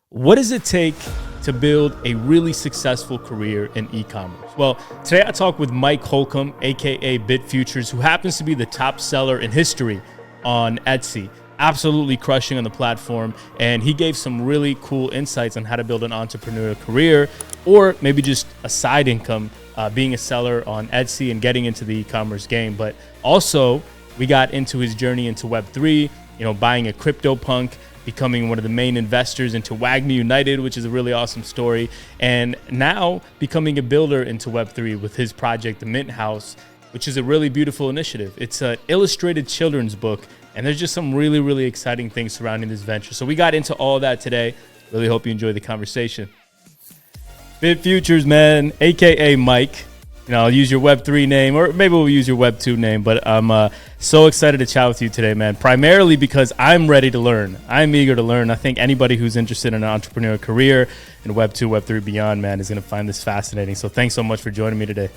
What does it take to build a really successful career in e-commerce? Well, today I talk with Mike Holcombe, aka Bitfuturez, who happens to be the top seller in history on Etsy, absolutely crushing on the platform. And he gave some really cool insights on how to build an entrepreneurial career, or maybe just a side income, being a seller on Etsy and getting into the e-commerce game. But also, we got into his journey into Web3, buying a CryptoPunk, becoming one of the main investors into WAGMI United, which is a really awesome story, and now becoming a builder into Web3 with his project, the Minthouse, which is a really beautiful initiative. It's an illustrated children's book, and there's just some really, really exciting things surrounding this venture. So we got into all that today. Really hope you enjoy the conversation. Bitfuturez, man, aka Mike. I'll use your Web3 name, or maybe we'll use your Web2 name, but I'm so excited to chat with you today, man, primarily because I'm ready to learn. I'm eager to learn. I think anybody who's interested in an entrepreneurial career in Web2, Web3, beyond, man, is going to find this fascinating. So thanks so much for joining me today.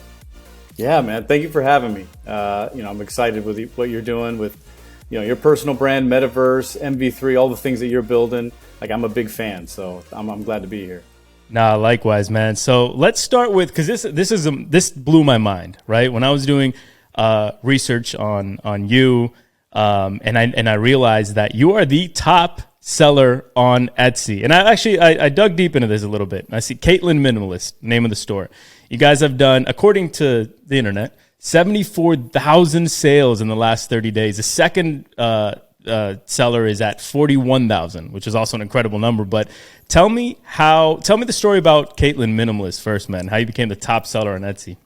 Yeah, man. Thank you for having me. I'm excited with what you're doing with, your personal brand, Metaverse, MV3, all the things that you're building. Like, I'm a big fan, so I'm glad to be here. Nah, likewise, man. So let's start with, because this blew my mind, right? When I was doing research on you, and I realized that you are the top seller on Etsy. And I dug deep into this a little bit. I see Caitlin Minimalist, name of the store. You guys have done, according to the internet, 74,000 sales in the last 30 days. The second seller is at 41,000, which is also an incredible number. But tell me the story about Caitlin Minimalist first, man. How you became the top seller on Etsy.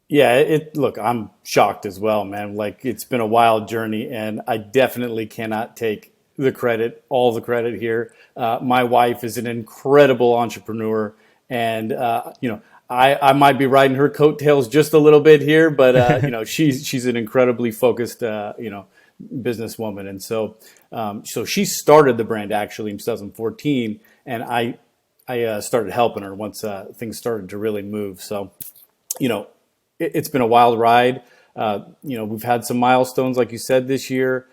Yeah, look, I'm shocked as well, man. Like, it's been a wild journey, and I definitely cannot take all the credit here. My wife is an incredible entrepreneur, and I might be riding her coattails just a little bit here, but she's an incredibly focused businesswoman, and so she started the brand actually in 2014, and I started helping her once things started to really move. So it's been a wild ride. We've had some milestones, like you said, this year.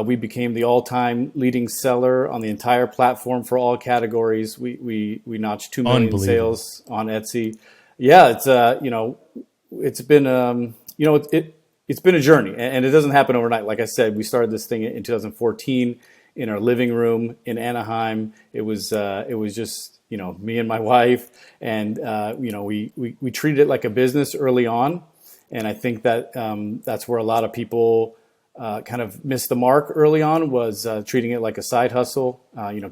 We became the all-time leading seller on the entire platform for all categories. We notched 2 million sales on Etsy. Yeah, it's been it's been a journey, and it doesn't happen overnight. Like I said, we started this thing in 2014 in our living room in Anaheim. It was just me and my wife, and we treated it like a business early on, and I think that that's where a lot of people kind of missed the mark early on, was treating it like a side hustle.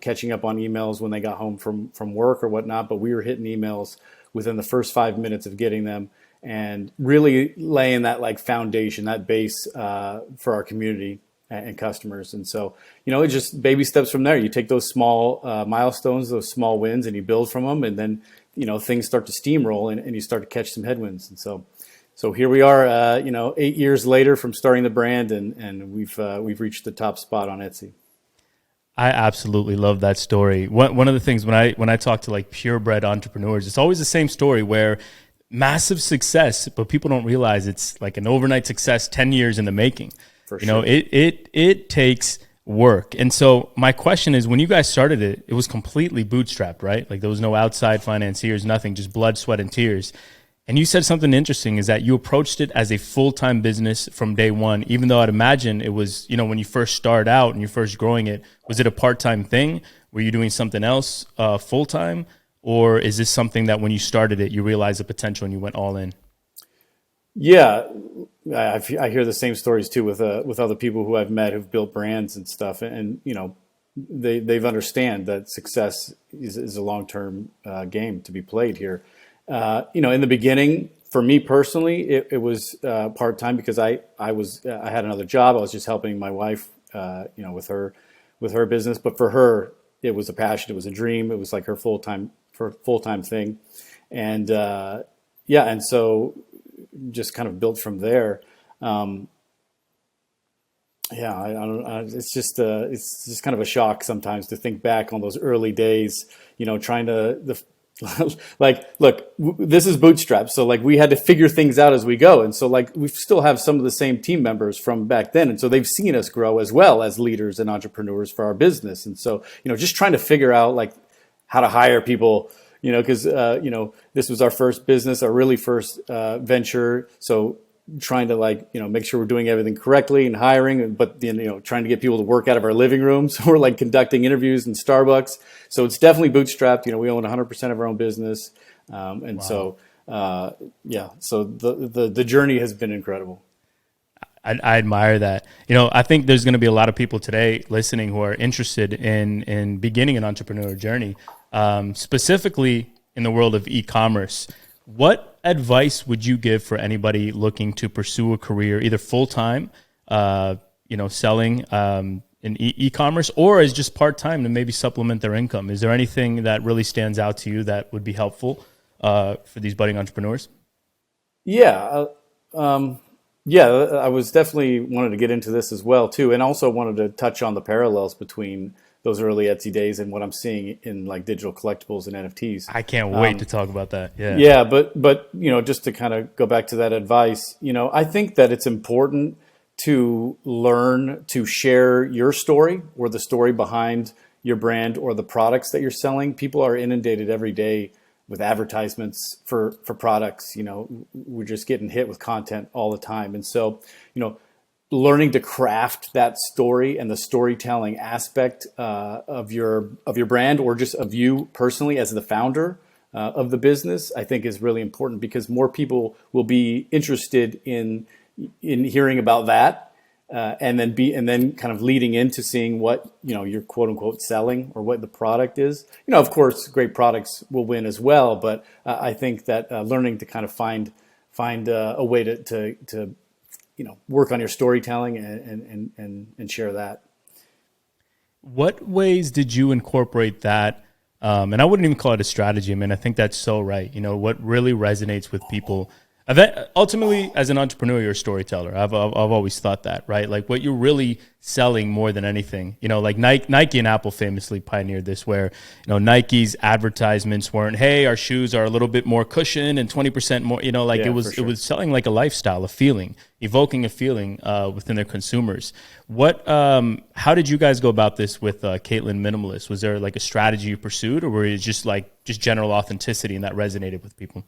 Catching up on emails when they got home from work or whatnot. But we were hitting emails within the first 5 minutes of getting them, and really laying that like foundation, that base for our community and customers. And so, it's just baby steps from there. You take those small milestones, those small wins, and you build from them. And then, things start to steamroll, and you start to catch some headwinds. And so here we are, 8 years later from starting the brand, and we've reached the top spot on Etsy. I absolutely love that story. One of the things when I talk to like purebred entrepreneurs, it's always the same story where massive success, but people don't realize it's like an overnight success, 10 years in the making. For sure. It takes work. And so my question is, when you guys started it, it was completely bootstrapped, right? Like, there was no outside financiers, nothing, just blood, sweat, and tears. And you said something interesting, is that you approached it as a full-time business from day one, even though I'd imagine it was, when you first started out and you're first growing it, was it a part-time thing? Were you doing something else full-time? Or is this something that when you started it, you realized the potential and you went all in? Yeah, I hear the same stories too with other people who I've met who've built brands and stuff, and they've understand that success is a long-term game to be played here. In the beginning, for me personally, it was part-time because I had another job. I was just helping my wife, with her business. But for her, it was a passion. It was a dream. It was like her full-time thing. And and so just kind of built from there. I don't. It's just kind of a shock sometimes to think back on those early days. Trying to like, look, this is bootstrapped. So like, we had to figure things out as we go. And so like, we still have some of the same team members from back then. And so they've seen us grow as well as leaders and entrepreneurs for our business. And so, just trying to figure out like how to hire people, because this was our first business, our really first venture. So trying to make sure we're doing everything correctly and hiring, but then trying to get people to work out of our living rooms. So we're like conducting interviews in Starbucks. So it's definitely bootstrapped. We own 100% of our own business, and wow. So so the journey has been incredible. I admire that. I think there's going to be a lot of people today listening who are interested in beginning an entrepreneur journey, specifically in the world of e-commerce. What advice would you give for anybody looking to pursue a career, either full-time, selling in e-commerce, or as just part-time to maybe supplement their income? Is there anything that really stands out to you that would be helpful for these budding entrepreneurs? Yeah. I was definitely wanted to get into this as well too, and also wanted to touch on the parallels between those early Etsy days and what I'm seeing in like digital collectibles and NFTs. I can't wait to talk about that. Yeah. Yeah, but just to kind of go back to that advice, I think that it's important to learn to share your story or the story behind your brand or the products that you're selling. People are inundated every day with advertisements for products. We're just getting hit with content all the time. And so, learning to craft that story and the storytelling aspect of your brand, or just of you personally as the founder of the business, I think is really important, because more people will be interested in hearing about that. And then kind of leading into seeing what you're quote unquote selling, or what the product is. Of course, great products will win as well, but I think that learning to kind of find a way to work on your storytelling and share that. What ways did you incorporate that? And I wouldn't even call it a strategy. I mean, I think that's so right. What really resonates with people. Ultimately, as an entrepreneur, you're a storyteller. I've always thought that, right? Like what you're really selling more than anything, like Nike and Apple famously pioneered this, where, Nike's advertisements weren't, hey, our shoes are a little bit more cushion and 20% more, it was selling like a lifestyle, a feeling, evoking a feeling within their consumers. How did you guys go about this with Caitlin Minimalist? Was there like a strategy you pursued, or were it just general authenticity and that resonated with people?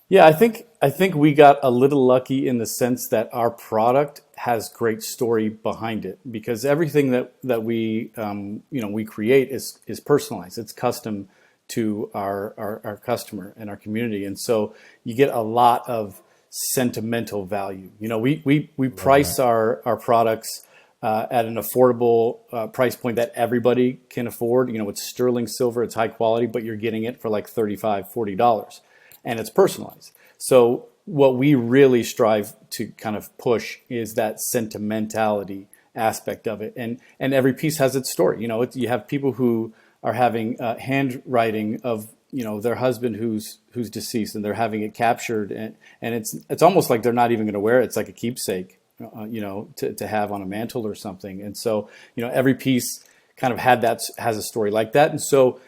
Yeah, I think we got a little lucky in the sense that our product has great story behind it, because everything that we we create is personalized. It's custom to our customer and our community, and so you get a lot of sentimental value. We price our products at an affordable price point that everybody can afford. It's sterling silver, it's high quality, but you're getting it for like $35, $40. And it's personalized. So what we really strive to kind of push is that sentimentality aspect of it. And every piece has its story. You have people who are having handwriting of their husband who's deceased, and they're having it captured, and it's almost like they're not even going to wear it. It's like a keepsake, to have on a mantle or something. And so every piece kind of has a story like that. And so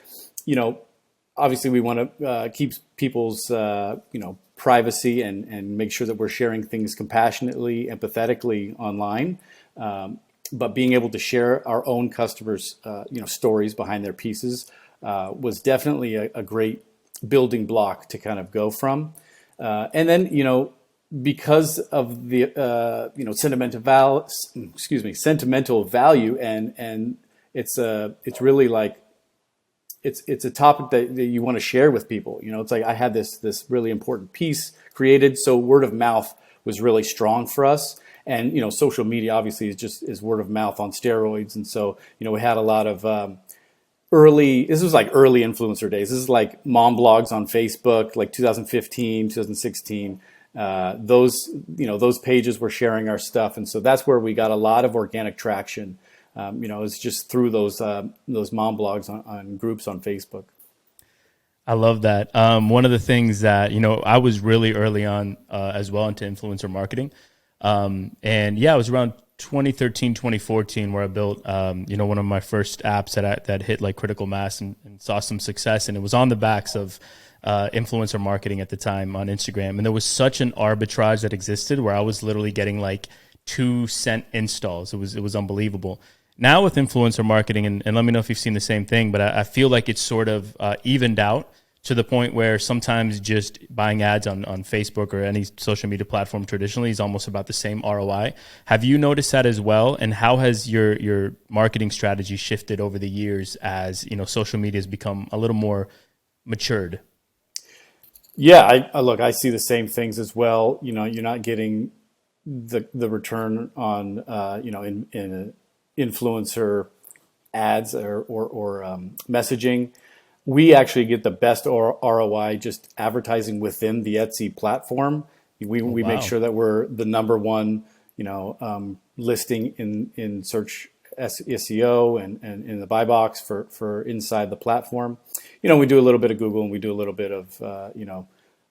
obviously, we want to keep people's privacy and make sure that we're sharing things compassionately, empathetically online. But being able to share our own customers' stories behind their pieces was definitely a great building block to kind of go from. And then because of the sentimental value, and it's really like. It's a topic that you want to share with people. It's like I had this really important piece created, so word of mouth was really strong for us. And social media obviously is word of mouth on steroids. And so we had a lot of this was like early influencer days. This is like mom blogs on Facebook, like 2015, 2016. Those pages were sharing our stuff, and so that's where we got a lot of organic traction. It's just through those mom blogs on groups on Facebook. I love that. One of the things that, I was really early on as well into influencer marketing. And yeah, it was around 2013, 2014 where I built, one of my first apps that hit like critical mass and saw some success. And it was on the backs of influencer marketing at the time on Instagram. And there was such an arbitrage that existed where I was literally getting like 2-cent installs. It was unbelievable. Now with influencer marketing, and let me know if you've seen the same thing, but I feel like it's sort of evened out to the point where sometimes just buying ads on Facebook or any social media platform traditionally is almost about the same ROI. Have you noticed that as well? And how has your marketing strategy shifted over the years as, you know, social media has become a little more matured? Yeah, I look, I see the same things as well. You know, you're not getting the return on in influencer ads or messaging. We actually get the best ROI just advertising within the Etsy platform. We make sure that we're the number one, listing in search SEO and in the buy box for inside the platform. You know, we do a little bit of Google and we do a little bit of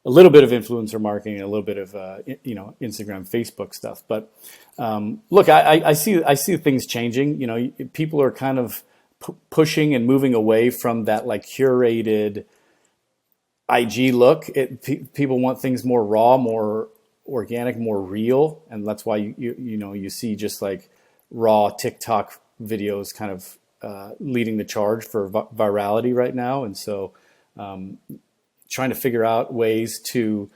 a little bit of influencer marketing and a little bit of Instagram, Facebook stuff. But look, I see things changing. You know, people are kind of pushing and moving away from that like curated IG look. People want things more raw, more organic, more real, and that's why you see just like raw TikTok videos kind of leading the charge for virality right now. And so trying to figure out ways to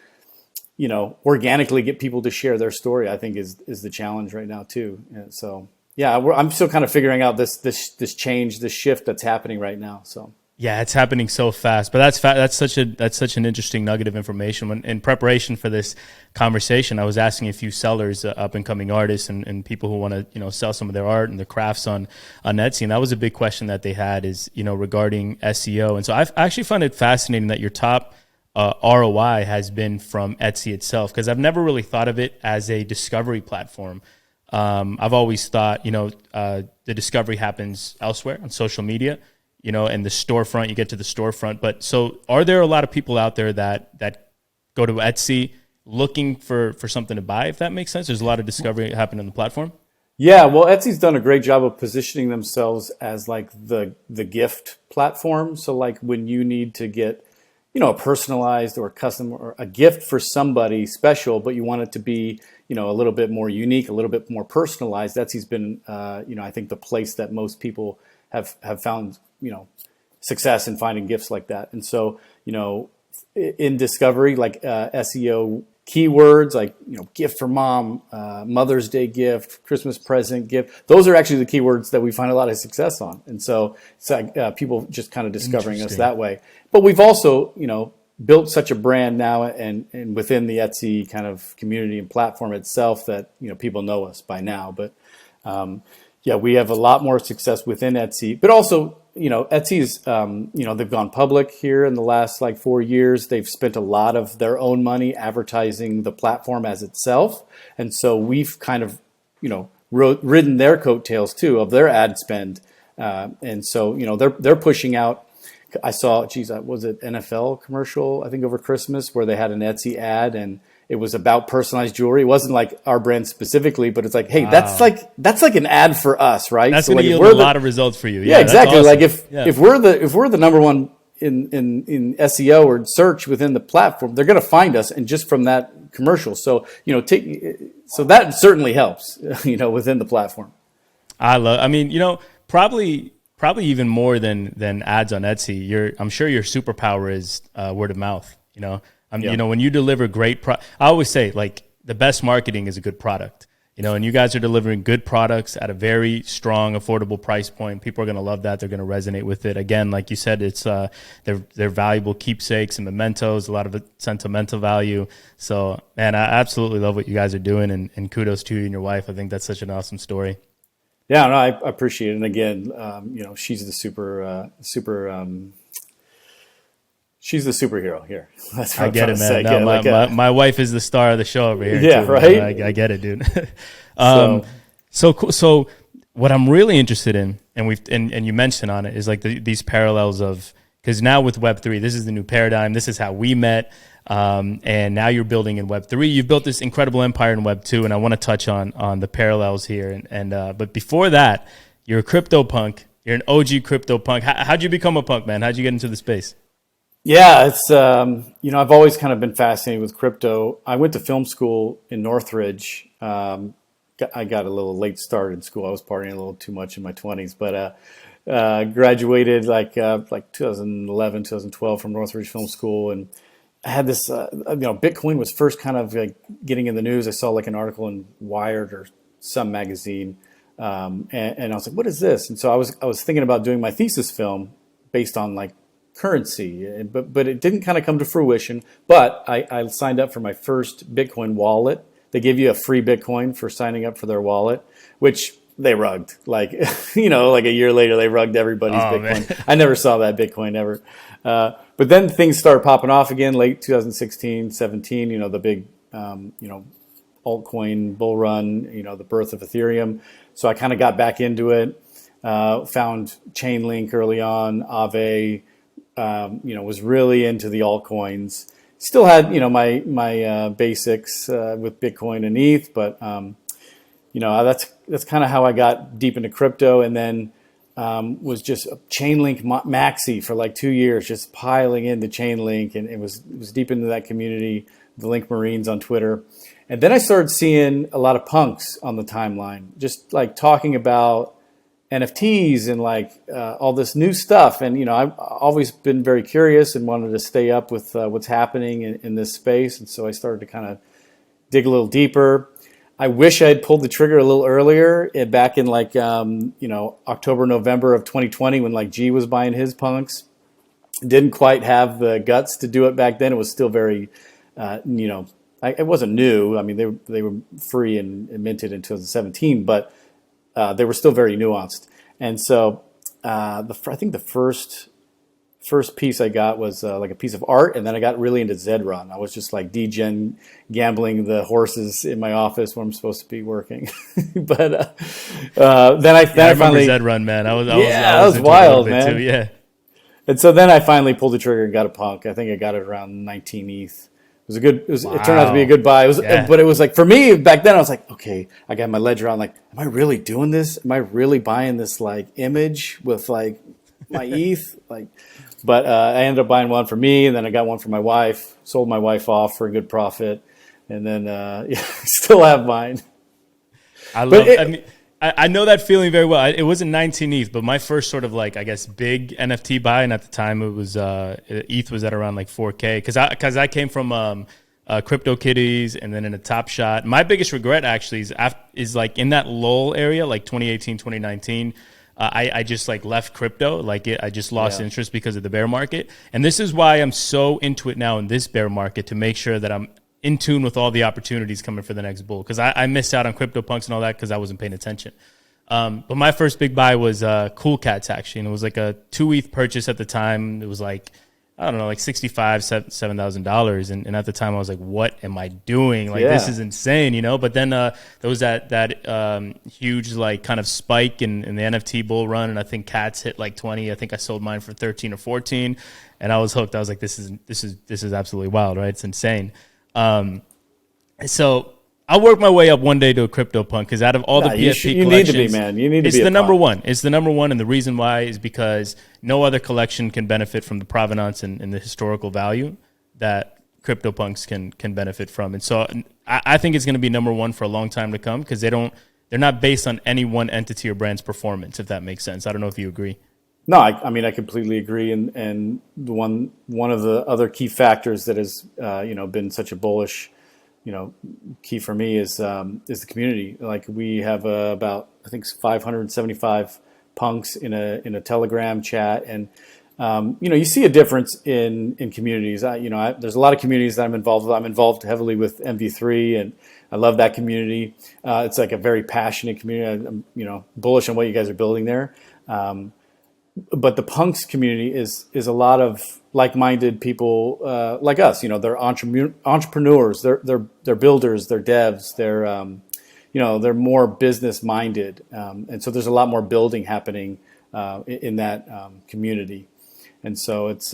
organically get people to share their story, I think is the challenge right now too. And so yeah, I'm still kind of figuring out this change, this shift that's happening right now. So yeah, it's happening so fast. But that's such an interesting nugget of information. When in preparation for this conversation, I was asking a few sellers, up and coming artists, and people who want to sell some of their art and their crafts on Etsy, and that was a big question that they had is regarding SEO. And so I actually found it fascinating that your top ROI has been from Etsy itself, because I've never really thought of it as a discovery platform. I've always thought, the discovery happens elsewhere on social media, and the storefront, you get to the storefront. But so are there a lot of people out there that go to Etsy looking for something to buy, if that makes sense? There's a lot of discovery happening on the platform. Yeah, well, Etsy's done a great job of positioning themselves as like the gift platform. So like when you need to get a personalized or custom or a gift for somebody special, but you want it to be, a little bit more unique, a little bit more personalized. Etsy's been, I think the place that most people have found, success in finding gifts like that. And so, in discovery, like SEO keywords, like, gift for mom, Mother's Day gift, Christmas present gift. Those are actually the keywords that we find a lot of success on. And so it's like people just kind of discovering us that way. But we've also, built such a brand now and within the Etsy kind of community and platform itself that, people know us by now. But yeah, we have a lot more success within Etsy, but also, Etsy's, they've gone public here in the last like 4 years. They've spent a lot of their own money advertising the platform as itself. And so we've kind of, ridden their coattails too of their ad spend. And so, they're pushing out. I saw, was it NFL commercial, I think over Christmas, where they had an Etsy ad and it was about personalized jewelry. It wasn't like our brand specifically, but it's like, hey, wow, that's like an ad for us, right? That's so going to like yield a lot of results for you. Yeah, exactly. Awesome. Like if we're the number one in SEO or search within the platform, they're going to find us, and just from that commercial. So so that certainly helps, within the platform. Probably even more than ads on Etsy. I'm sure your superpower is word of mouth. When you deliver great I always say, like, the best marketing is a good product. And you guys are delivering good products at a very strong, affordable price point. People are going to love that. They're going to resonate with it. Again, like you said, it's they're valuable keepsakes and mementos, a lot of sentimental value. So, man, I absolutely love what you guys are doing, and kudos to you and your wife. I think that's such an awesome story. Yeah, no, I appreciate it. And again, she's the she's the superhero here. That's what I get it, man. No, my wife is the star of the show over here. Yeah, too, right. I get it, dude. So what I'm really interested in, and you mentioned on it, is like these parallels of, because now with Web3, this is the new paradigm. This is how we met. And now you're building in Web3. You've built this incredible empire in Web2, and I want to touch on the parallels here. But before that, you're a crypto punk. You're an OG crypto punk. How'd you become a punk, man? How'd you get into the space? Yeah, it's I've always kind of been fascinated with crypto. I went to film school in Northridge. Got I got a little late start in school. I was partying a little too much in my 20s, but graduated like 2011, 2012 from Northridge Film School, and I had this. Bitcoin was first kind of like getting in the news. I saw like an article in Wired or some magazine, and I was like, "What is this?" And so I was thinking about doing my thesis film based on like currency, but it didn't kind of come to fruition. But I signed up for my first Bitcoin wallet. They give you a free Bitcoin for signing up for their wallet, which they rugged. Like, like a year later, they rugged everybody's Bitcoin. Man. I never saw that Bitcoin ever. But then things started popping off again, late 2016, 17, the big, altcoin bull run, the birth of Ethereum. So I kind of got back into it, found Chainlink early on, Aave, was really into the altcoins. Still had, my basics with Bitcoin and ETH, but, that's kind of how I got deep into crypto, and then was just Chainlink maxi for like 2 years, just piling into Chainlink, and it was deep into that community, the Link Marines on Twitter. And then I started seeing a lot of punks on the timeline, just like talking about NFTs and like all this new stuff. And, I've always been very curious and wanted to stay up with what's happening in this space. And so I started to kind of dig a little deeper. I wish I had pulled the trigger a little earlier, back in like, October, November of 2020, when like G was buying his punks. Didn't quite have the guts to do it back then. It was still very, it wasn't new. I mean, they were free and minted in 2017, but they were still very nuanced. And so I think the first piece I got was like a piece of art, and then I got really into Zed-Run. I was just like degen gambling the horses in my office when I'm supposed to be working. But then I finally Zed-Run, man. I was wild, man. Too, yeah. And so then I finally pulled the trigger and got a punk. I think I got it around 19 ETH. It turned out to be a good buy. But it was like, for me back then, I was like, okay, I got my ledger on. Like, am I really doing this? Am I really buying this like image with like my ETH? Like, but I ended up buying one for me, and then I got one for my wife. Sold my wife off for a good profit, and then still have mine. I know that feeling very well. It wasn't 19 ETH, but my first sort of like, I guess, big NFT buy, and at the time it was ETH was at around like 4K, because I came from CryptoKitties and then in a Top Shot. My biggest regret actually is like in that lull area, like 2018, 2019. I just like left crypto, I just lost interest because of the bear market, and this is why I'm so into it now in this bear market, to make sure that I'm in tune with all the opportunities coming for the next bull, because I missed out on CryptoPunks and all that because I wasn't paying attention. But my first big buy was Cool Cats, actually, and it was like a 2 ETH purchase at the time. It was like, I don't know, like $7,000, and at the time I was like, what am I doing? Like, this is insane, But then there was that huge like kind of spike in the NFT bull run, and I think Cats hit like 20. I think I sold mine for 13 or 14, and I was hooked. I was like, this is absolutely wild, right? It's insane. So I'll work my way up one day to a CryptoPunk, because out of all the PFP collections, you need to be, man. You need to be. It's the number one. It's the number one, and the reason why is because no other collection can benefit from the provenance and the historical value that CryptoPunks can benefit from. And so I think it's going to be number one for a long time to come, because they're not based on any one entity or brand's performance, if that makes sense. I don't know if you agree. No, I mean, I completely agree. And one of the other key factors that has been such a bullish key for me is the community. Like, we have about, I think, 575 punks in a Telegram chat, and you see a difference in communities. There's a lot of communities that I'm involved with. I'm involved heavily with MV3, and I love that community. It's like a very passionate community. I'm bullish on what you guys are building there. But the punks community is a lot of like-minded people like us. They're entrepreneurs, they're builders, they're devs, they're more business-minded, and so there's a lot more building happening in that community, and so it's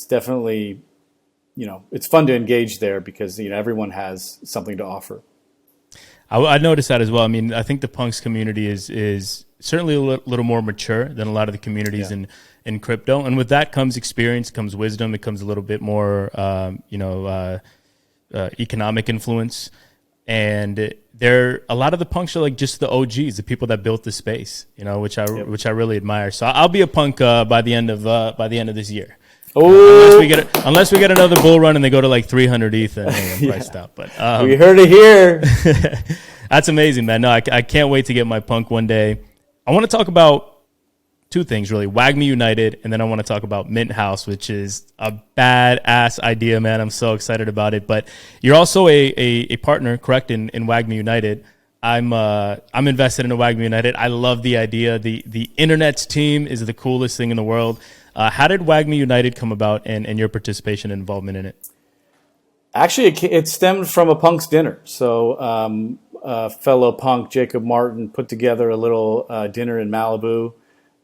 definitely it's fun to engage there, because everyone has something to offer. I noticed that as well. I mean, I think the punks community is certainly a little more mature than a lot of the communities in crypto. And with that comes experience, comes wisdom. It comes a little bit more, economic influence. And they're a lot of the punks are like just the OGs, the people that built the space, you know, which I really admire. So I'll be a punk by the end of this year. Oh, Unless we get another bull run and they go to like 300 ETH and priced out. But we heard it here. That's amazing, man. No, I can't wait to get my punk one day. I want to talk about two things, really. WAGMI United, and then I want to talk about Minthouse, which is a badass idea, man. I'm so excited about it. But you're also a partner, correct, in WAGMI United. I'm invested in a WAGMI United. I love the idea. The internet's team is the coolest thing in the world. How did WAGMI United come about and your participation and involvement in it? Actually, it stemmed from a punk's dinner. So fellow punk, Jacob Martin, put together a little dinner in Malibu.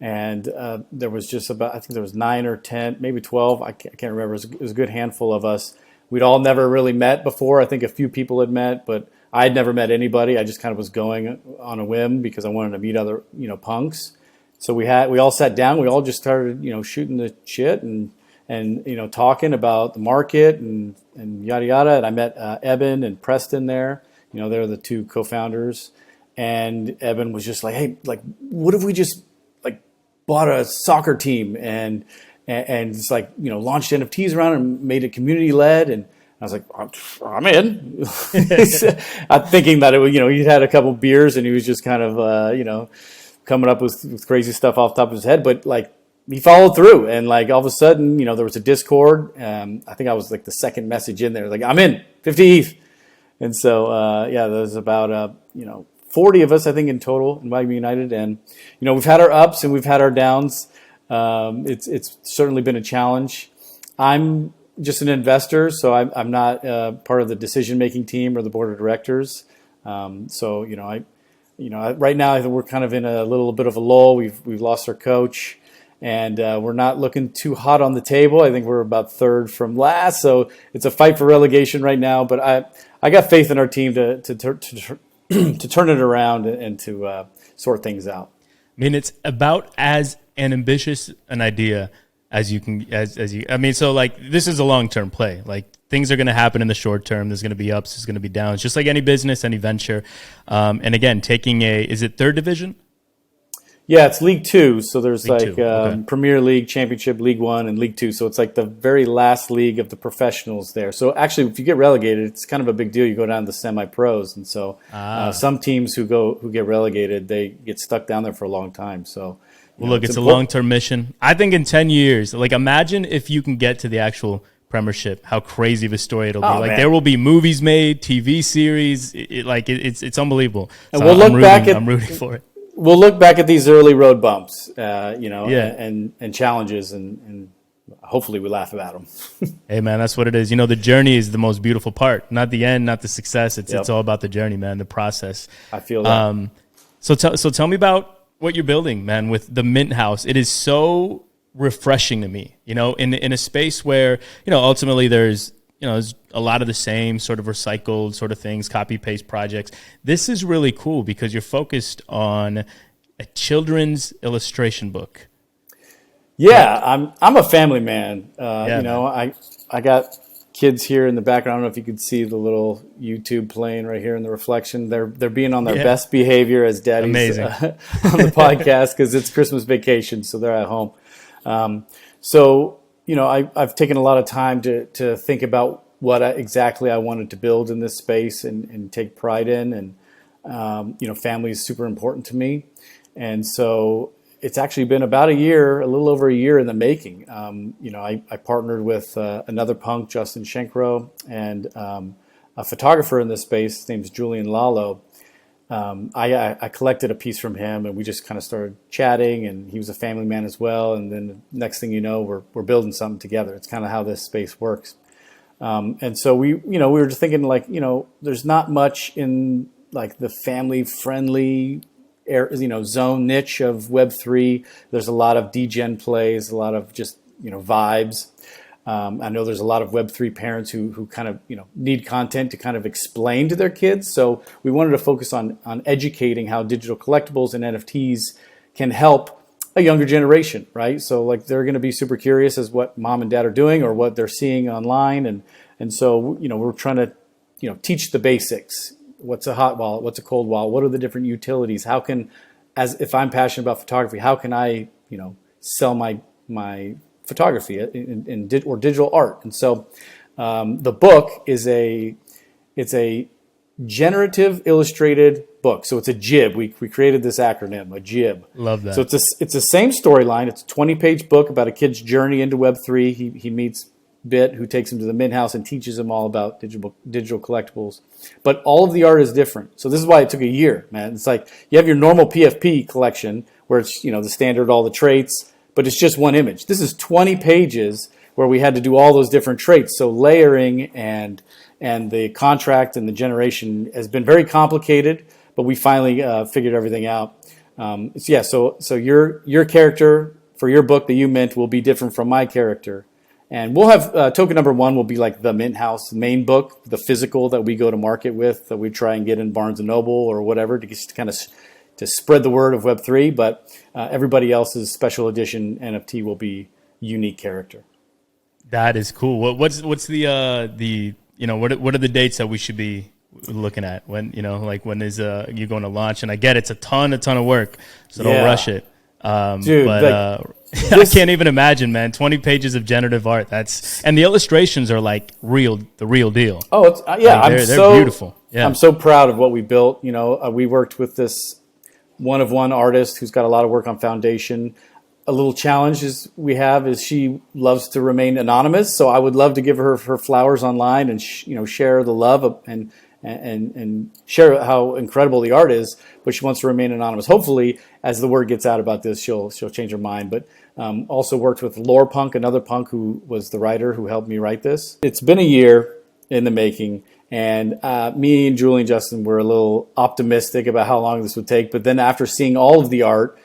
And there was just about, I think there was 9 or 10, maybe 12. I can't remember. It was a good handful of us. We'd all never really met before. I think a few people had met, but I had never met anybody. I just kind of was going on a whim because I wanted to meet other, punks. So we all sat down. We all just started, shooting the shit and talking about the market and yada yada. And I met Eben and Preston there. They're the two co-founders. And Eben was just like, hey, like, what if we just bought a soccer team and it's like, launched NFTs around and made it community led. And I was like, I'm in. I'm thinking that it was, he'd had a couple beers and he was just kind of, coming up with crazy stuff off the top of his head. But like, he followed through and like all of a sudden, there was a Discord. I think I was like the second message in there, like, I'm in 50 ETH. And so, there was about, 40 of us, I think, in total in WAGMI United. And, we've had our ups and we've had our downs. It's certainly been a challenge. I'm just an investor, so I'm not part of the decision-making team or the board of directors. Right now, I think we're kind of in a little bit of a lull. We've lost our coach, and we're not looking too hot on the table. I think we're about third from last, so it's a fight for relegation right now. But I got faith in our team to turn it around and to sort things out. I mean, it's about as an ambitious an idea as you can, so like this is a long-term play. Like things are going to happen in the short term. There's going to be ups, there's going to be downs, just like any business, any venture. And again, is it third division? Yeah, it's League 2. So there's League 2. Okay. Premier League, Championship, League 1, and League 2. So it's like the very last league of the professionals there. So actually, if you get relegated, it's kind of a big deal. You go down to the semi-pros. And so some teams who get relegated, they get stuck down there for a long time. So, look, it's a long-term mission. I think in 10 years, like imagine if you can get to the actual Premiership, how crazy of a story it'll be. Like man. There will be movies made, TV series. It's unbelievable. So and I'm rooting for it. We'll look back at these early road bumps, and challenges, and hopefully we laugh about them. Hey, man, that's what it is. The journey is the most beautiful part, not the end, not the success. It's all about the journey, man, the process. I feel that. So tell me about what you're building, man, with the Minthouse. It is so refreshing to me, in a space where, ultimately there's a lot of the same sort of recycled sort of things, copy paste projects. This is really cool because you're focused on a children's illustration book. Yeah, I'm a family man. I got kids here in the background. I don't know if you could see the little YouTube playing right here in the reflection. They're being on their best behavior as daddies on the podcast because it's Christmas vacation, so they're at home. I've taken a lot of time to think about what exactly I wanted to build in this space and take pride in. And, family is super important to me. And so it's actually been about a little over a year in the making. I partnered with another punk, Justin Schenkro, and a photographer in this space. His name's Julian Lalo. I collected a piece from him, and we just kind of started chatting, and he was a family man as well. And then the next thing you know, we're building something together. It's kind of how this space works. And so we were just thinking like, there's not much in like the family friendly zone niche of Web3. There's a lot of degen plays, a lot of just, vibes. I know there's a lot of Web3 parents who kind of, need content to kind of explain to their kids. So we wanted to focus on educating how digital collectibles and NFTs can help a younger generation, right? So like they're going to be super curious as what mom and dad are doing or what they're seeing online. And so, we're trying to, teach the basics what's a hot wallet, what's a cold wallet, what are the different utilities? How can, as if I'm passionate about photography, how can I, sell my photography or digital art? And so the book is it's a generative illustrated book. So it's a JIB. We created this acronym, a JIB. Love that. So it's the same storyline. It's a 20-page book about a kid's journey into Web3. He meets Bit, who takes him to the Minthouse and teaches him all about digital collectibles. But all of the art is different. So this is why it took a year, man. It's like you have your normal PFP collection where it's, the standard, all the traits, but it's just one image. This is 20 pages where we had to do all those different traits. So layering and the contract and the generation has been very complicated, but we finally figured everything out. So your character for your book that you mint will be different from my character. And we'll have token number 1 will be like the Minthouse main book, the physical that we go to market with, that we try and get in Barnes & Noble or whatever to kind of to spread the word of Web3. But everybody else's special edition NFT will be unique character. That is cool. What's the what are the dates that we should be looking at when when is you going to launch? And I get it's a ton of work, so don't rush it. Dude, I can't even imagine, man. 20 pages of generative art. And the illustrations are like the real deal. Oh, it's they're beautiful. Yeah. I'm so proud of what we built. We worked with this one-of-one artist who's got a lot of work on Foundation. A little challenge is she loves to remain anonymous. So I would love to give her flowers online and share the love and share how incredible the art is, but she wants to remain anonymous. Hopefully, as the word gets out about this, she'll change her mind. But also worked with Lore Punk, another punk who was the writer who helped me write this. It's been a year in the making, and me and Julie and Justin were a little optimistic about how long this would take. But then after seeing all of the art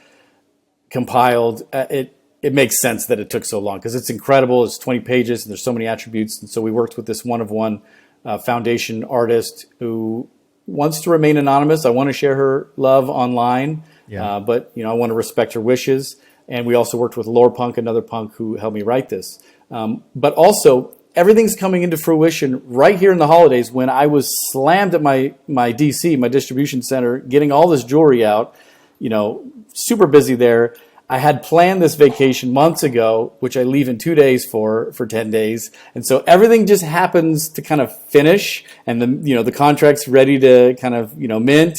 compiled, it makes sense that it took so long because it's incredible. It's 20 pages and there's so many attributes. And so we worked with this one-of-one Foundation artist who wants to remain anonymous. I want to share her love online, but I want to respect her wishes. And we also worked with Lore Punk, another punk who helped me write this. But also, everything's coming into fruition right here in the holidays when I was slammed at my DC, my distribution center, getting all this jewelry out, super busy there. I had planned this vacation months ago, which I leave in 2 days for 10 days. And so everything just happens to kind of finish and the contract's ready to kind of, mint.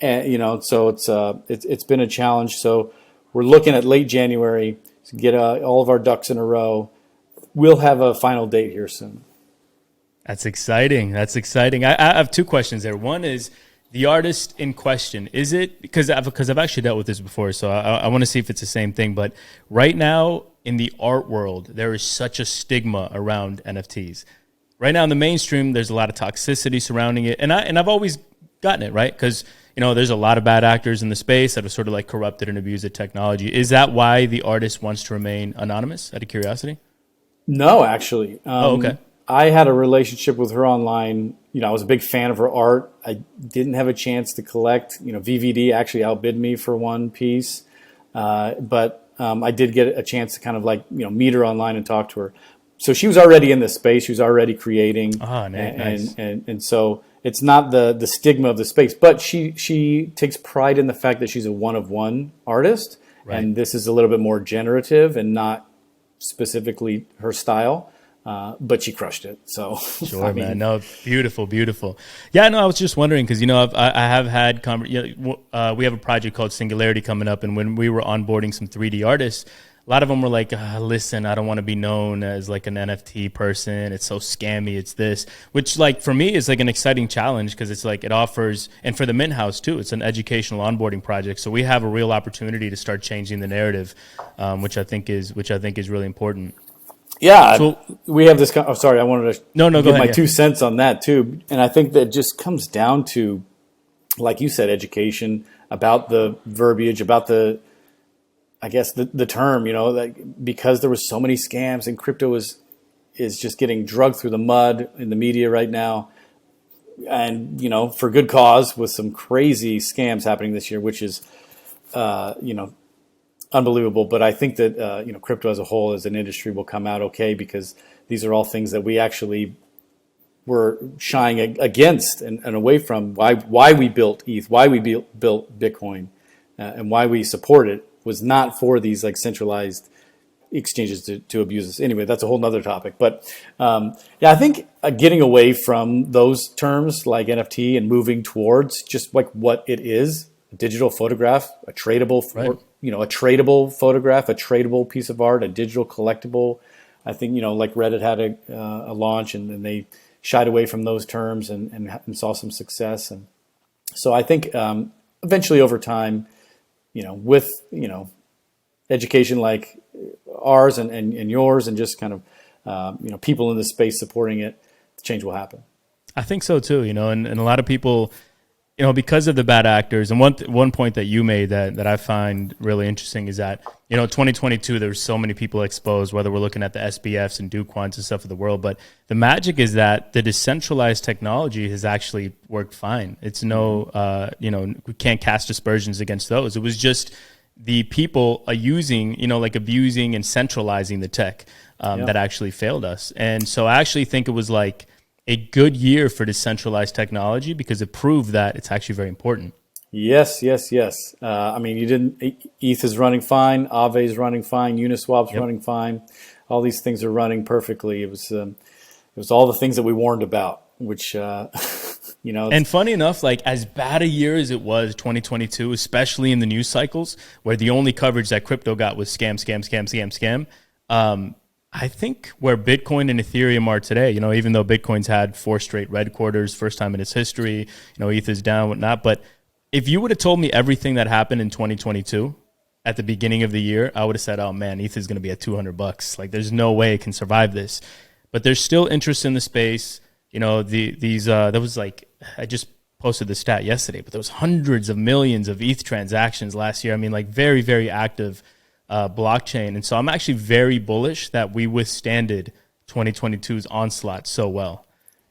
And, so it's been a challenge. So we're looking at late January to get all of our ducks in a row. We'll have a final date here soon. That's exciting. I have 2 questions there. One is, the artist in question, is it, because I've actually dealt with this before, so I want to see if it's the same thing, but right now in the art world, there is such a stigma around NFTs. Right now in the mainstream, there's a lot of toxicity surrounding it, and I've always gotten it, right? Because, there's a lot of bad actors in the space that have sort of like corrupted and abused the technology. Is that why the artist wants to remain anonymous, out of curiosity? No, actually. Okay. I had a relationship with her online. I was a big fan of her art. I didn't have a chance to collect. VVD actually outbid me for one piece. But I did get a chance to kind of meet her online and talk to her. So she was already in this space. She was already creating. Nice. And so it's not the stigma of the space. But she takes pride in the fact that she's a one-of-one artist. Right. And this is a little bit more generative and not specifically her style. But she crushed it. So sure, man. No, beautiful. Yeah, no, I was just wondering because I have had we have a project called Singularity coming up, and when we were onboarding some 3D artists, a lot of them were like, "Listen, I don't want to be known as like an NFT person. It's so scammy. It's this," which for me is like an exciting challenge because it's like it offers, and for the Minthouse too, it's an educational onboarding project. So we have a real opportunity to start changing the narrative, which I think is really important. Yeah, so we have this. Oh, sorry, I wanted to give my 2 cents on that too. And I think that it just comes down to, like you said, education about the verbiage, about the term. Because there was so many scams and crypto is just getting dragged through the mud in the media right now, and for good cause with some crazy scams happening this year, which is unbelievable. But I think that crypto as a whole, as an industry, will come out okay because these are all things that we actually were shying against and away from, why we built ETH, why we built Bitcoin, and why we support it, was not for these like centralized exchanges to abuse us. Anyway, that's a whole nother topic. But I think getting away from those terms like NFT and moving towards just like what it is: a digital photograph, a tradable, Right. a tradable photograph, a tradable piece of art, a digital collectible. I think, like Reddit had a launch, and they shied away from those terms and saw some success. And so I think eventually over time, with, education like ours and yours, and just kind of, people in the space supporting it, change will happen. I think so too, and a lot of people, because of the bad actors. And one point that you made that I find really interesting is that, 2022, there's so many people exposed, whether we're looking at the SBFs and Duquans and stuff of the world. But the magic is that the decentralized technology has actually worked fine. It's we can't cast aspersions against those. It was just the people using, abusing and centralizing the tech that actually failed us. And so I actually think it was like a good year for decentralized technology because it proved that it's actually very important. Yes. I mean, ETH is running fine, Aave is running fine, Uniswap's running fine. All these things are running perfectly. It was all the things that we warned about, which And funny enough, like as bad a year as it was 2022, especially in the news cycles where the only coverage that crypto got was scam. I think where Bitcoin and Ethereum are today, even though Bitcoin's had 4 straight red quarters, first time in its history, ETH is down, whatnot. But if you would have told me everything that happened in 2022 at the beginning of the year, I would have said, oh man, ETH is going to be at $200. Like there's no way it can survive this. But there's still interest in the space. There was like, I just posted the stat yesterday, but there was hundreds of millions of ETH transactions last year. I mean, like very, very active blockchain. And so I'm actually very bullish that we withstanded 2022's onslaught so well.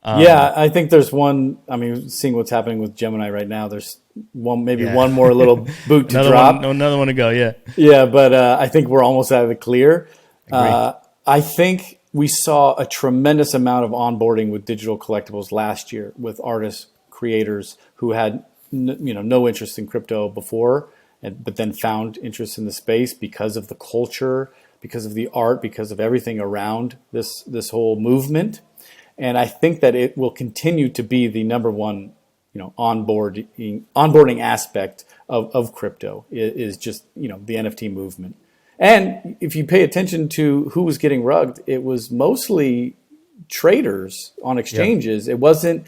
I think there's one. I mean, seeing what's happening with Gemini right now, there's one more little boot to drop. Another one to go, yeah. Yeah, but I think we're almost out of the clear. I think we saw a tremendous amount of onboarding with digital collectibles last year with artists, creators who had no interest in crypto before, but then found interest in the space because of the culture, because of the art, because of everything around this whole movement. And I think that it will continue to be the number one, onboarding aspect of crypto is just, the NFT movement. And if you pay attention to who was getting rugged, it was mostly traders on exchanges. Yeah. It wasn't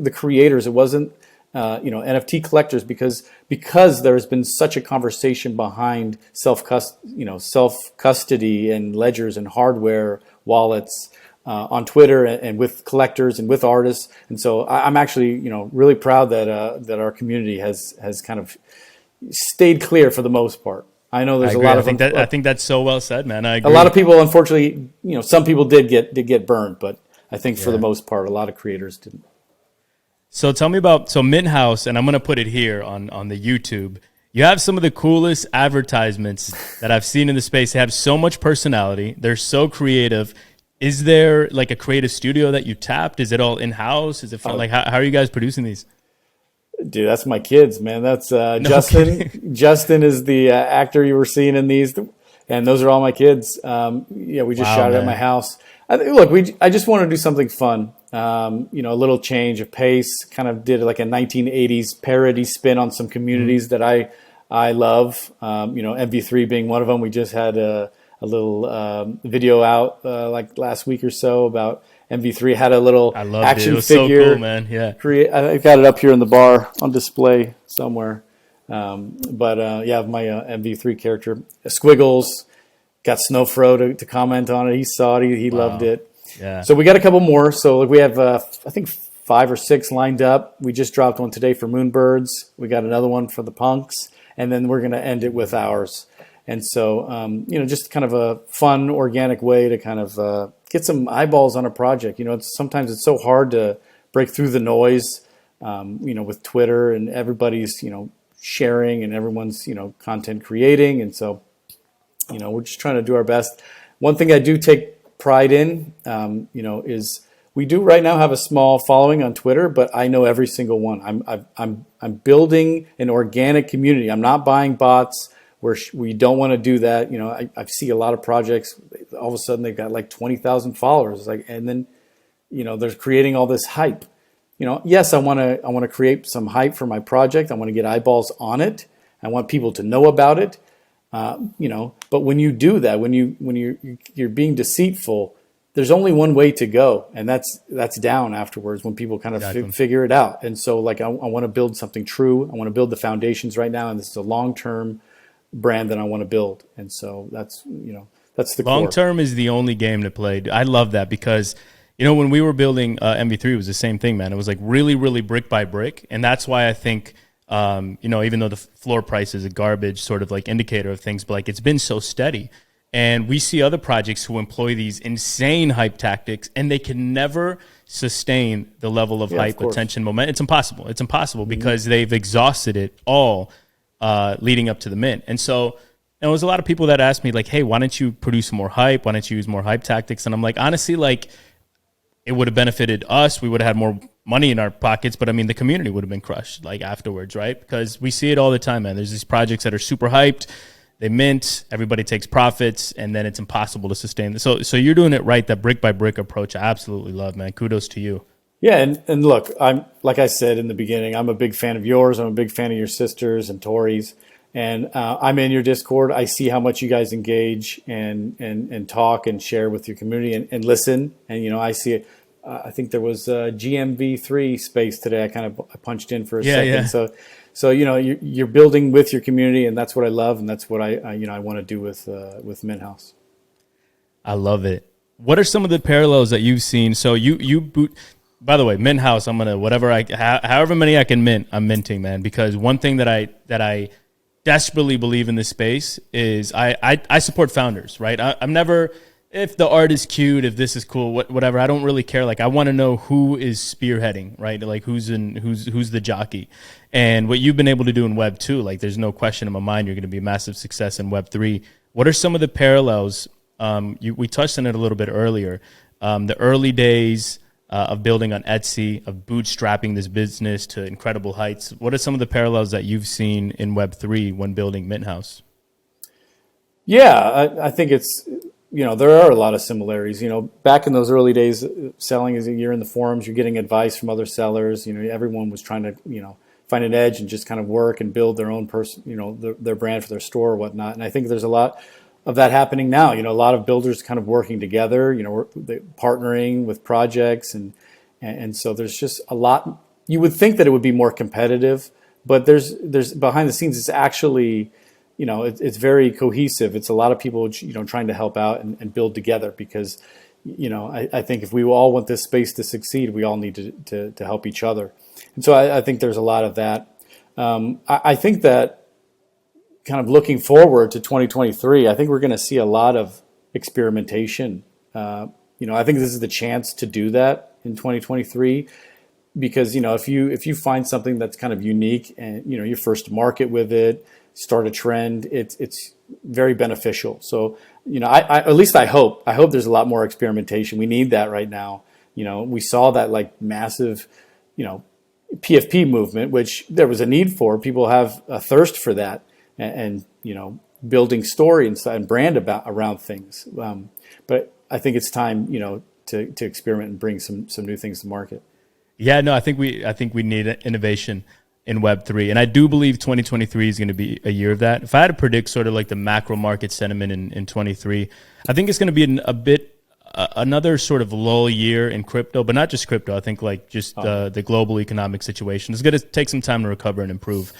the creators. It wasn't NFT collectors because there has been such a conversation behind self custody and ledgers and hardware wallets on Twitter and with collectors and with artists. And so I'm actually really proud that our community has kind of stayed clear for the most part. I know there's a lot of. I think that's so well said, man. I agree. A lot of people, unfortunately, some people did get burned, but I think for the most part, a lot of creators didn't. So tell me about Minthouse, and I'm going to put it here on the YouTube. You have some of the coolest advertisements that I've seen in the space. They have so much personality. They're so creative. Is there like a creative studio that you tapped? Is it all in-house? Is it fun? Like how are you guys producing these? Dude, that's my kids, man. That's Justin. Kidding. Justin is the actor you were seeing in these, and those are all my kids. We just shot it at my house. I just want to do something fun. A little change of pace. Kind of did like a 1980s parody spin on some communities that I love. MV3 being one of them. We just had a little video out like last week or so about MV3 had a little action figure. So cool, man. Yeah. I got it up here in the bar on display somewhere. My MV3 character, Squiggles, got Snowfro to comment on it. He saw it. He loved it. Yeah. So we got a couple more. So we have, I think 5 or 6 lined up. We just dropped one today for Moonbirds. We got another one for the Punks. And then we're going to end it with ours. And so, just kind of a fun, organic way to kind of get some eyeballs on a project. Sometimes it's so hard to break through the noise, with Twitter and everybody's, sharing and everyone's, content creating. And so, we're just trying to do our best. One thing I do take pride in, is We do right now have a small following on Twitter, but I know every single one. I'm building an organic community. I'm not buying bots. We don't want to do that. You know, I see a lot of projects. All of a sudden, they've got like 20,000 followers. And then, you know, they're creating all this hype. You know, yes, I want to create some hype for my project. I want to get eyeballs on it. I want people to know about it. You know, but when you do that, when you're being deceitful, there's only one way to go, and that's down afterwards when people kind of figure it out. And so, like, I want to build something true. I want to build the foundations right now, and this is a long-term brand that I want to build. And so that's the long-term is the only game to play. I love that because, you know, when we were building MV3, it was the same thing, man. It was like really, really brick by brick, and that's why I think, you know, even though the floor price is a garbage sort of like indicator of things, but like it's been so steady. And we see other projects who employ these insane hype tactics, and they can never sustain the level of hype, attention, momentum. It's impossible. It's impossible because they've exhausted it all leading up to the mint. And so there was a lot of people that asked me, like, hey, why don't you produce more hype? Why don't you use more hype tactics? And I'm like, honestly, like, it would have benefited us. We would have had more money in our pockets, but I mean, the community would have been crushed like afterwards, right? Because we see it all the time, man. There's these projects that are super hyped. They mint, everybody takes profits, and then it's impossible to sustain this. So you're doing it right. That brick by brick approach, I absolutely love, man. Kudos to you. Yeah, and look, I'm like I said in the beginning, I'm a big fan of yours. I'm a big fan of your sisters and Tori's, and I'm in your Discord. I see how much you guys engage and talk and share with your community and listen. And you know, I see it. I think there was a MV3 Space today. I punched in for a second. Yeah. So you know, you're building with your community, and that's what I love, and that's what I want to do with Minthouse. I love it. What are some of the parallels that you've seen? So you boot. By the way, Minthouse, I'm gonna however many I can mint, I'm minting, man. Because one thing that I desperately believe in this space is I support founders, right? I'm never, if the art is cute, if this is cool, whatever, I don't really care. Like, I want to know who is spearheading, right? Like who's the jockey. And what you've been able to do in Web 2, like there's no question in my mind you're going to be a massive success in Web 3. What are some of the parallels? We touched on it a little bit earlier. The early days of building on Etsy, of bootstrapping this business to incredible heights. What are some of the parallels that you've seen in Web 3 when building Minthouse? Yeah, I think it's, you know, there are a lot of similarities. You know, back in those early days, selling as you're in the forums, you're getting advice from other sellers. You know, everyone was trying to, you know, find an edge and just kind of work and build their own person, you know, their brand for their store or whatnot. And I think there's a lot of that happening now. You know, a lot of builders kind of working together, you know, partnering with projects. And so there's just a lot. You would think that it would be more competitive, but there's behind the scenes, it's actually, you know, it's very cohesive. It's a lot of people, you know, trying to help out and build together because, you know, I think if we all want this space to succeed, we all need to help each other. And so I think there's a lot of that. I think that kind of looking forward to 2023, I think we're going to see a lot of experimentation. You know, I think this is the chance to do that in 2023 because, you know, if you find something that's kind of unique and, you know, you first market with it, start a trend, it's very beneficial. So, you know, I at least I hope there's a lot more experimentation. We need that right now. You know, we saw that like massive, you know, PFP movement, which there was a need for. People have a thirst for that, and you know, building story and brand around things. But I think it's time, you know, to experiment and bring some new things to market. Yeah, no, I think we need innovation in Web3, and I do believe 2023 is going to be a year of that. If I had to predict sort of like the macro market sentiment in 23, I think it's going to be another sort of lull year in crypto, but not just crypto. I think like just the global economic situation is going to take some time to recover and improve.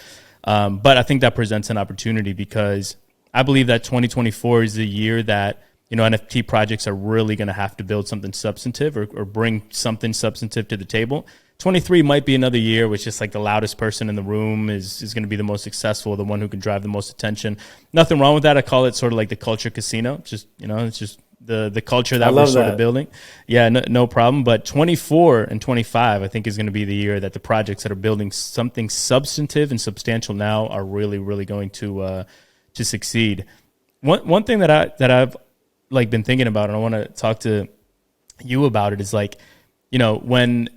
But I think that presents an opportunity because I believe that 2024 is the year that, you know, NFT projects are really going to have to build something substantive or bring something substantive to the table. 23 might be another year which just like the loudest person in the room is going to be the most successful, the one who can drive the most attention. Nothing wrong with that. I call it sort of like the culture casino. Just, you know, it's just the culture that we're sort of building. Yeah, no problem. But 24 and 25, I think, is going to be the year that the projects that are building something substantive and substantial now are really, really going to succeed. One thing that I've like been thinking about, and I want to talk to you about it, is like, you know, when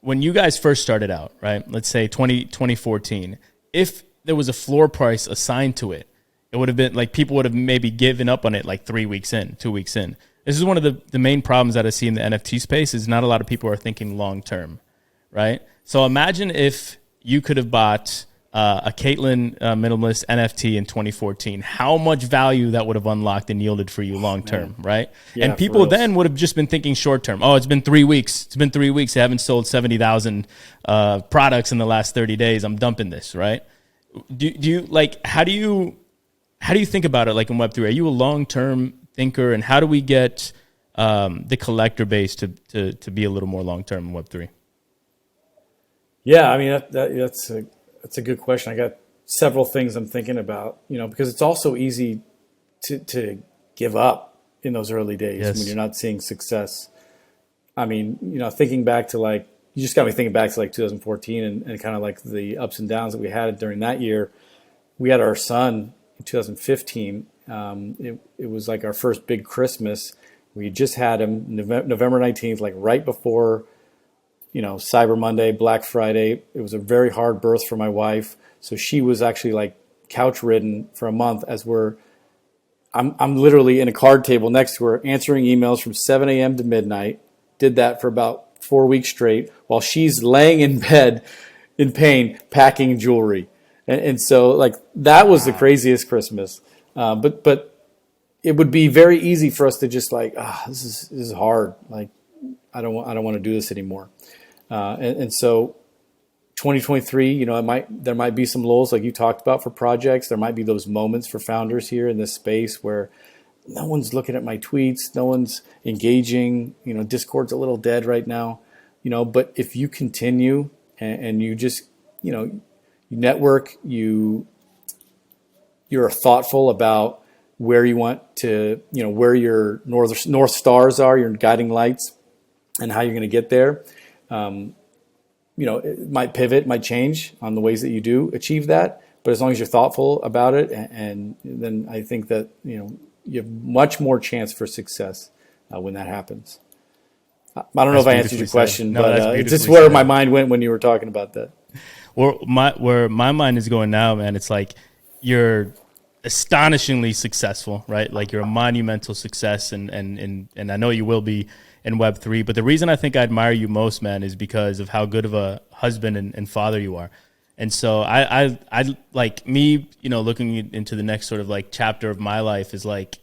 you guys first started out, right? Let's say 2014, if there was a floor price assigned to it, it would have been like people would have maybe given up on it like 3 weeks in, 2 weeks in. This is one of the main problems that I see in the NFT space is not a lot of people are thinking long term, right? So imagine if you could have bought a Caitlin minimalist NFT in 2014, how much value that would have unlocked and yielded for you long term, right? Yeah, and people then would have just been thinking short term. Oh, it's been 3 weeks. It's been 3 weeks. I haven't sold 70,000 products in the last 30 days. I'm dumping this, right? Do you like, how do you think about it like in Web3? Are you a long term thinker, and how do we get the collector base to be a little more long term in Web3? Yeah, I mean that's a good question. I got several things I'm thinking about, you know, because it's also easy to give up in those early days when you're not seeing success. I mean, you know, thinking back to like, you just got me thinking back to like 2014 and kind of like the ups and downs that we had during that year. We had our son in 2015. It was like our first big Christmas. We just had him November 19th, like right before, you know, Cyber Monday, Black Friday. It was a very hard birth for my wife. So she was actually like couch ridden for a month as I'm literally in a card table next to her answering emails from 7 a.m. to midnight. Did that for about 4 weeks straight while she's laying in bed in pain, packing jewelry. And so like that was the craziest Christmas. But it would be very easy for us to just like, this is hard. Like, I don't want to do this anymore. And so 2023, you know, there might be some lulls like you talked about for projects. There might be those moments for founders here in this space where no one's looking at my tweets, no one's engaging, you know, Discord's a little dead right now, you know, but if you continue and you just, you know, you network, you're thoughtful about where you want to, you know, where your north stars are, your guiding lights, and how you're going to get there. You know, it might pivot, might change on the ways that you do achieve that. But as long as you're thoughtful about it, and then I think that, you know, you have much more chance for success when that happens. I don't know if I answered your question, but it's just where my mind went when you were talking about that. Where my mind is going now, man, it's like you're astonishingly successful, right? Like you're a monumental success, and I know you will be in Web3. But the reason I think I admire you most, man, is because of how good of a husband and father you are. And so I like me, you know, looking into the next sort of like chapter of my life is like,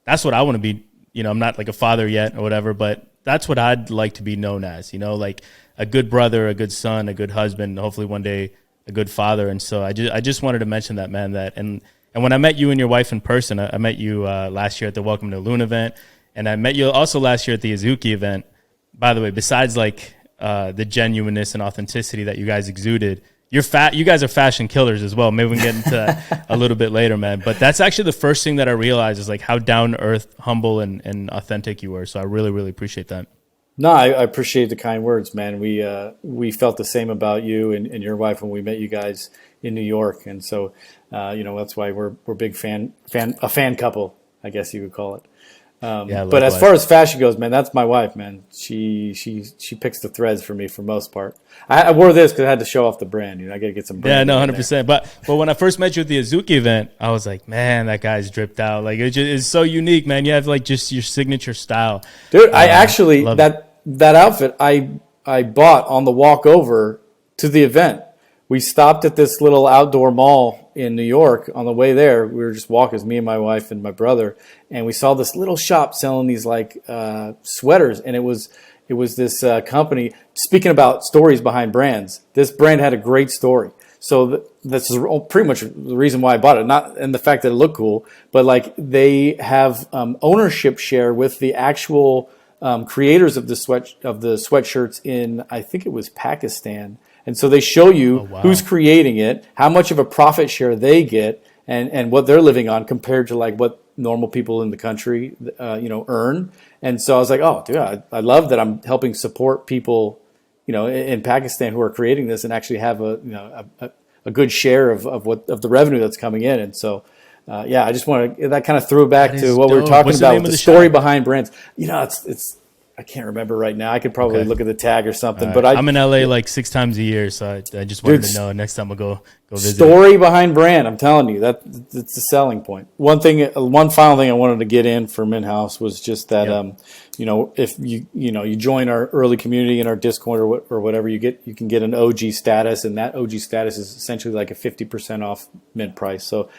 that's what I want to be. You know, I'm not like a father yet or whatever, but that's what I'd like to be known as, you know, like a good brother, a good son, a good husband, hopefully one day a good father. And so I just wanted to mention that, man, and when I met you and your wife in person, I met you last year at the Welcome to Loon event. And I met you also last year at the Azuki event. By the way, besides like the genuineness and authenticity that you guys exuded, you guys are fashion killers as well. Maybe we can get into that a little bit later, man. But that's actually the first thing that I realized is like how down to earth, humble, and authentic you were. So I really, really appreciate that. No, I appreciate the kind words, man. We felt the same about you and your wife when we met you guys in New York, and so you know, that's why we're big fan couple, I guess you would call it. But as far as fashion goes, man, that's my wife, man. She picks the threads for me for most part. I wore this because I had to show off the brand. You know, I got to get some brand. Yeah, no, 100%. But when I first met you at the Azuki event, I was like, man, that guy's dripped out. Like it's so unique, man. You have like just your signature style, dude. I actually that outfit I bought on the walk over to the event. We stopped at this little outdoor mall in New York. On the way there, we were just walking, it was me and my wife and my brother, and we saw this little shop selling these like sweaters, and it was this company. Speaking about stories behind brands, this brand had a great story. So this is pretty much the reason why I bought it, not and the fact that it looked cool, but like they have ownership share with the actual creators of the sweatshirts in, I think it was Pakistan. And so they show you who's creating it, how much of a profit share they get, and what they're living on compared to like what normal people in the country, you know, earn. And so I was like, oh, dude, I love that I'm helping support people, you know, in Pakistan who are creating this and actually have a good share of the revenue that's coming in. And so, I just want to that kind of threw it back to what we were talking about with the story behind brands. You know, I I can't remember right now. I could probably look at the tag or something. Right. But I'm in LA like 6 times a year, so I just wanted to know next time I go visit. Story behind brand. I'm telling you, that's the selling point. One final thing I wanted to get in for Minthouse was just that if you join our early community in our Discord or whatever, you can get an OG status, and that OG status is essentially like a 50% off mint price. So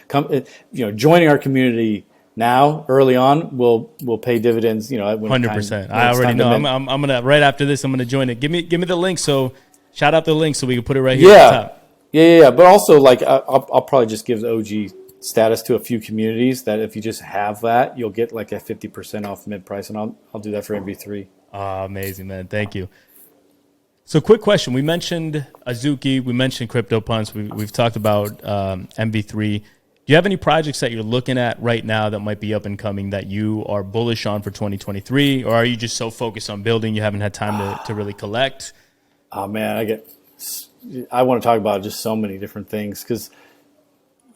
joining our community now, early on, will pay dividends. 100%. I already know. I'm gonna right after this. I'm gonna join it. Give me the link. So shout out the link so we can put it right here at the top. Yeah. But also, like, I'll probably just give the OG status to a few communities. That if you just have that, you'll get like a 50% off mid price, and I'll do that for MV3. Oh, amazing, man. Thank you. So, quick question. We mentioned Azuki. We mentioned CryptoPunks. We've talked about MV3. Do you have any projects that you're looking at right now that might be up and coming that you are bullish on for 2023? Or are you just so focused on building you haven't had time to really collect? Oh, man, I want to talk about just so many different things because,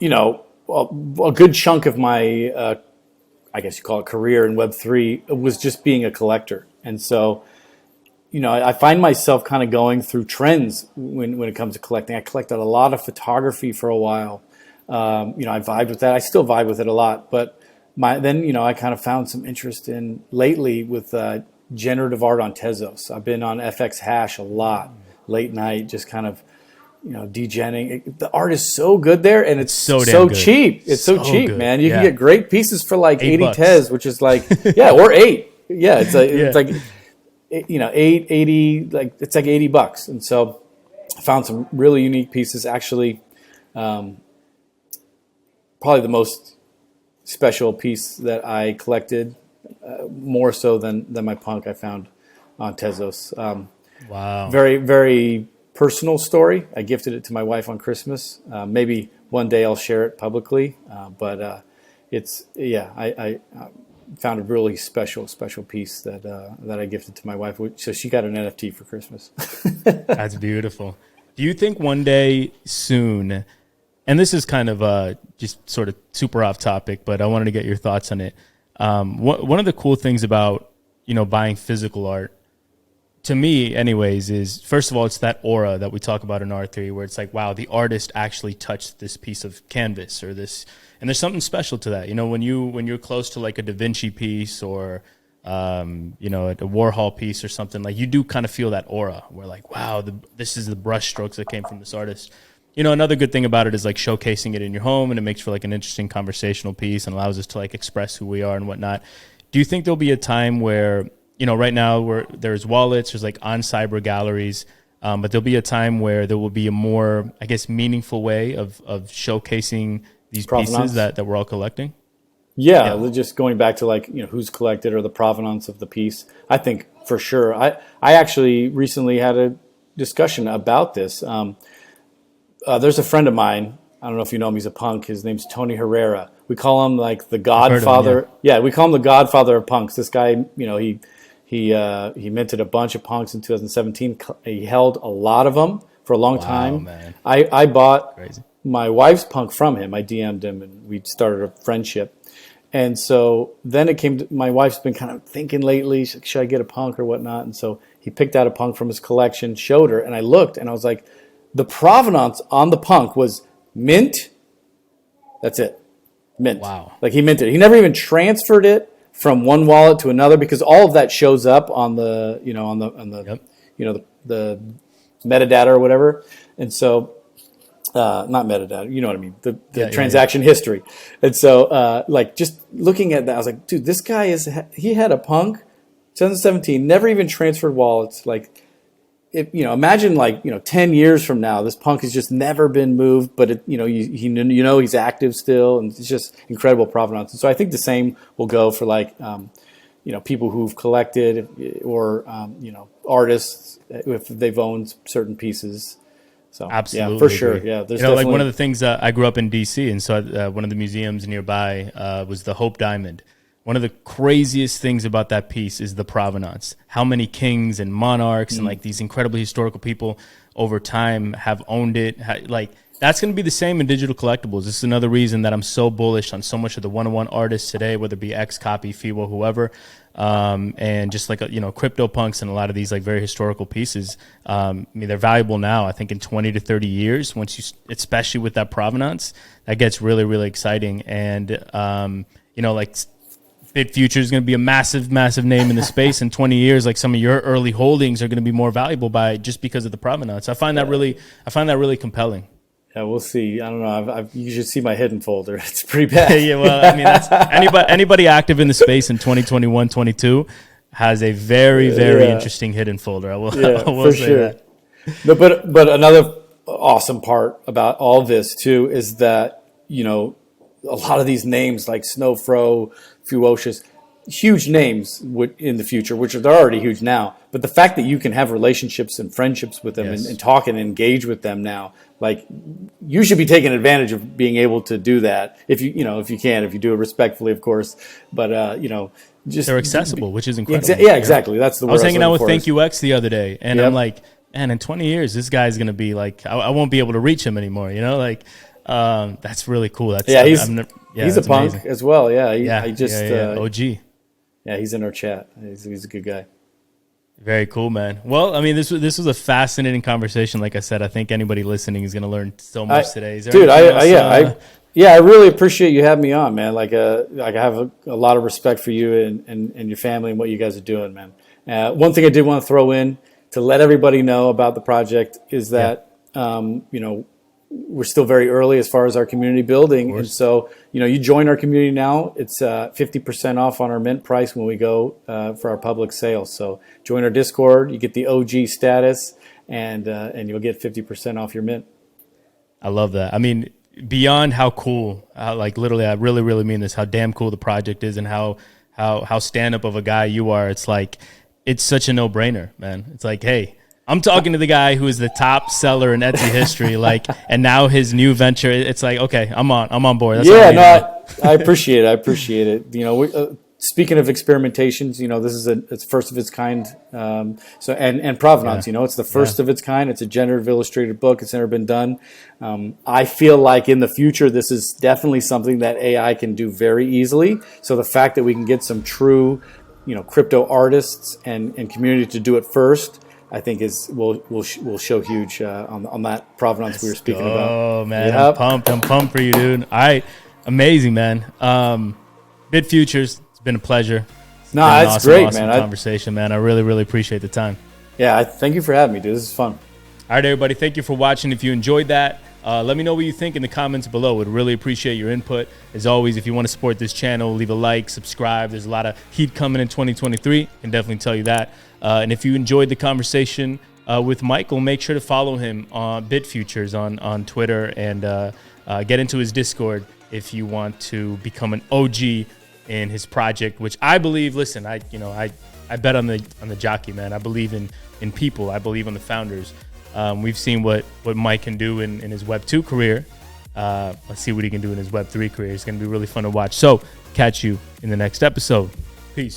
a good chunk of my, I guess you call it career in Web3 was just being a collector. And so, I find myself kind of going through trends when it comes to collecting. I collected a lot of photography for a while. I vibed with that. I still vibe with it a lot, but I kind of found some interest in lately with generative art on Tezos. I've been on FX Hash a lot late night, just kind of, degenning. The art is so good there, and it's so cheap. It's so cheap, good. Man. You can get great pieces for like 80 Tez, which is like, or 8. Yeah, it's like 80, like it's like $80. And so I found some really unique pieces. Actually, probably the most special piece that I collected, more so than my punk I found on Tezos. Wow. Very, very personal story. I gifted it to my wife on Christmas. Maybe one day I'll share it publicly. I found a really special piece that I gifted to my wife. So she got an NFT for Christmas. That's beautiful. Do you think one day soon, and this is kind of just sort of super off topic, but I wanted to get your thoughts on it. One of the cool things about, buying physical art, to me anyways, is first of all, it's that aura that we talk about in art theory where it's like, wow, the artist actually touched this piece of canvas or this, and there's something special to that. When you're close to like a Da Vinci piece or, a Warhol piece or something, like you do kind of feel that aura where like, wow, this is the brush strokes that came from this artist. Another good thing about it is like showcasing it in your home, and it makes for like an interesting conversational piece and allows us to like express who we are and whatnot. Do you think there'll be a time where, right now where there's wallets, there's like on cyber galleries, but there'll be a time where there will be a more, I guess, meaningful way of showcasing these pieces that we're all collecting? Yeah, just going back to like, who's collected or the provenance of the piece. I think for sure. I actually recently had a discussion about this. There's a friend of mine. I don't know if you know him. He's a punk. His name's Tony Herrera. We call him like the Godfather. Him, yeah, we call him the Godfather of punks. This guy, he minted a bunch of punks in 2017. He held a lot of them for a long time. Man. I bought my wife's punk from him. I DM'd him, and we started a friendship. And so then it came to, my wife's been kind of thinking lately, should I get a punk or whatnot? And so he picked out a punk from his collection, showed her, and I looked, and I was like, the provenance on the punk was mint. That's it. Mint. Wow. Like he minted it. He never even transferred it from one wallet to another because all of that shows up on the, the metadata or whatever. And so, not metadata, you know what I mean? The transaction history. And so, just looking at that, I was like, dude, this guy he had a punk, 2017, never even transferred wallets. Like, imagine 10 years from now, this punk has just never been moved, but he's active still, and it's just incredible provenance. And so I think the same will go for people who've collected or artists if they've owned certain pieces. So absolutely, yeah, for sure. Yeah, there's like one of the things I grew up in DC, and so one of the museums nearby was the Hope Diamond. One of the craziest things about that piece is the provenance. How many kings and monarchs and like these incredibly historical people over time have owned it. That's going to be the same in digital collectibles. This is another reason that I'm so bullish on so much of the one-on-one artists today, whether it be X, Copy, Fiwo, whoever. and just like, CryptoPunks and a lot of these like very historical pieces. I mean, they're valuable now. I think in 20 to 30 years, especially with that provenance, that gets really, really exciting. And, like Bitfuturez is going to be a massive, massive name in the space in 20 years. Like some of your early holdings are going to be more valuable just because of the provenance. I find that really compelling. Yeah, we'll see. I don't know. You should see my hidden folder. It's pretty bad. Yeah, well, I mean, that's anybody active in the space in 2021, 22 has a very, very interesting hidden folder. I will for say sure. that. No, but another awesome part about all this too is that, a lot of these names like Snowfro, Fuocious, huge names in the future, which they're already huge now. But the fact that you can have relationships and friendships with them and talk and engage with them now, like you should be taking advantage of being able to do that if you do it respectfully, of course. But just they're accessible, which is incredible. Exactly. That's the word. I was hanging out with Thank You X the other day, and I'm like, man, in 20 years, this guy's gonna be like, I won't be able to reach him anymore. That's really cool. He's a punk amazing. As well. OG. Yeah, he's in our chat. He's a good guy. Very cool, man. Well, I mean, this was a fascinating conversation. Like I said, I think anybody listening is going to learn so much today. I really appreciate you having me on, man. I have a lot of respect for you and your family and what you guys are doing, man. One thing I did want to throw in to let everybody know about the project is that, we're still very early as far as our community building. And so, you join our community now, it's 50% off on our mint price when we go for our public sale. So join our Discord, you get the OG status, and you'll get 50% off your mint. I love that. I mean, beyond how cool, literally, I really, really mean this, how damn cool the project is and how stand-up of a guy you are. It's like, it's such a no-brainer, man. It's like, hey, I'm talking to the guy who is the top seller in Etsy history, and now his new venture. It's like, okay, I'm on board. That's I appreciate it. Speaking of experimentations, this is it's first of its kind. And Provenance, it's the first of its kind. It's a generative illustrated book. It's never been done. I feel like in the future, this is definitely something that AI can do very easily. So the fact that we can get some true, crypto artists and community to do it first, I think will show huge on that provenance we were speaking about. Oh man, yep. I'm pumped for you, dude. All right, amazing, man. Bitfuturez, it's been a pleasure. It's great, man. Conversation, man. I really, really appreciate the time. Yeah, thank you for having me, dude. This is fun. All right, everybody, thank you for watching. If you enjoyed that, let me know what you think in the comments below. Would really appreciate your input. As always, if you want to support this channel, leave a like, subscribe. There's a lot of heat coming in 2023. I can definitely tell you that. And if you enjoyed the conversation with Michael, make sure to follow him on Bitfuturez on Twitter and get into his Discord if you want to become an OG in his project, which I believe. Listen, I bet on the jockey, man. I believe in people. I believe in the founders. We've seen what Mike can do in his Web2 career. Let's see what he can do in his Web3 career. It's going to be really fun to watch. So catch you in the next episode. Peace.